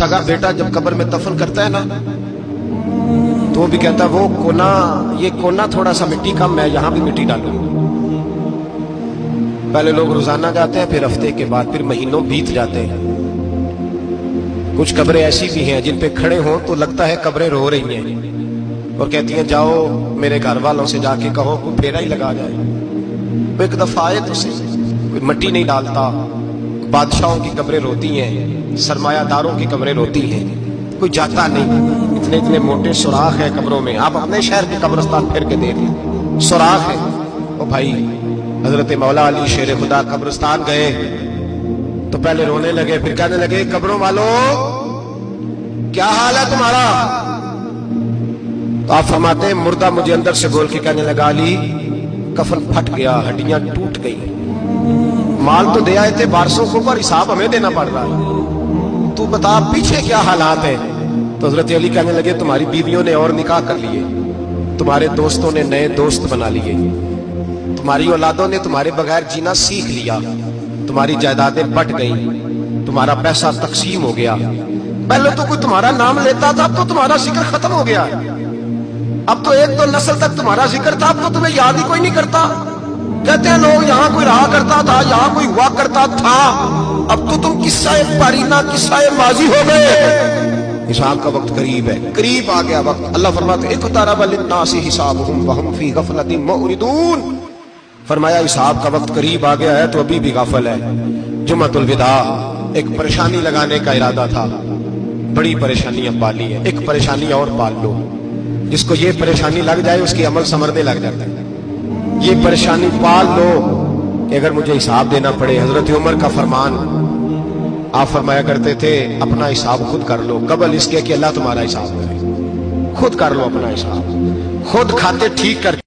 सगा बेटा जब कब्र में दफन करता है ना, तो वो भी कहता है वो कोना, ये कोना थोड़ा सा मिट्टी कम है, यहां भी मिट्टी डालो। पहले लोग रोजाना जाते हैं, फिर हफ्ते के बाद, फिर महीनों बीत जाते हैं। कुछ कब्रें ऐसी भी हैं जिन पे खड़े हों तो लगता है कब्रें रो रही हैं और कहती हैं जाओ मेरे घर वालों से जाके कहो कोई फेरा ही लगा जाए। वो एक दफा आए तो से कोई मट्टी नहीं डालता। बादशाहों की कब्रें रोती हैं, सरमायादारों की कब्रें रोती हैं, कोई जाता नहीं। इतने इतने मोटे सुराख है कब्रों में, आप अपने शहर के कब्रिस्तान फिर के देख लें, सुराख है। ओ भाई, हजरत मौला अली शेर खुदा कब्रिस्तान गए तो पहले रोने लगे, फिर कहने लगे कब्रों वालों क्या हाल है तुम्हारा? तो आप फरमाते हैं मुर्दा मुझे अंदर से बोल के कहने लगा अली कफन फट गया, हड्डियां टूट गई, माल तो दे आए थे बारसों को, पर हिसाब हमें देना पड़ रहा है, तू बता पीछे क्या हालात है? तो हजरत अली कहने लगे तुम्हारी बीवियों ने और निकाह कर लिए, तुम्हारे दोस्तों ने नए दोस्त बना लिए, तुम्हारी औलादों ने तुम्हारे बगैर जीना सीख लिया, तुम्हारी जायदादें बट गई, तुम्हारा पैसा तकसीम हो गया। पहले तो कोई तुम्हारा नाम लेता था तो तुम्हारा जिक्र खत्म हो गया, अब तो एक दो नस्ल तक तुम्हारा जिक्र था, अब तो तुम्हें याद ही कोई नहीं करता। कहते हैं लोग यहाँ कोई रहा करता था, यहाँ कोई हुआ करता था, अब तो तुम किस्सा पारीना किस्सा माजी हो गए। हिसाब का वक्त करीब है, करीब आ गया वक्त। अल्लाह फरमाते हैं इक़्तरब लिन्नासि हिसाबुहुम वहुम फी गफलतिन मुअरिदून। फरमाया हिसाब का वक्त करीब आ गया है तो अभी भी गाफल है। जुम्मतुल विदा, एक परेशानी लगाने का इरादा था, बड़ी परेशानियां पाली है, एक परेशानी और पाल लो। जिसको ये परेशानी लग जाए उसकी अमल समरने लग जाता है। ये परेशानी पाल लो कि अगर मुझे हिसाब देना पड़े। हजरत उमर का फरमान, आप फरमाया करते थे अपना हिसाब खुद कर लो, कबल इसके कि अल्लाह तुम्हारा हिसाब करे। खुद कर लो अपना हिसाब, खुद खाते ठीक कर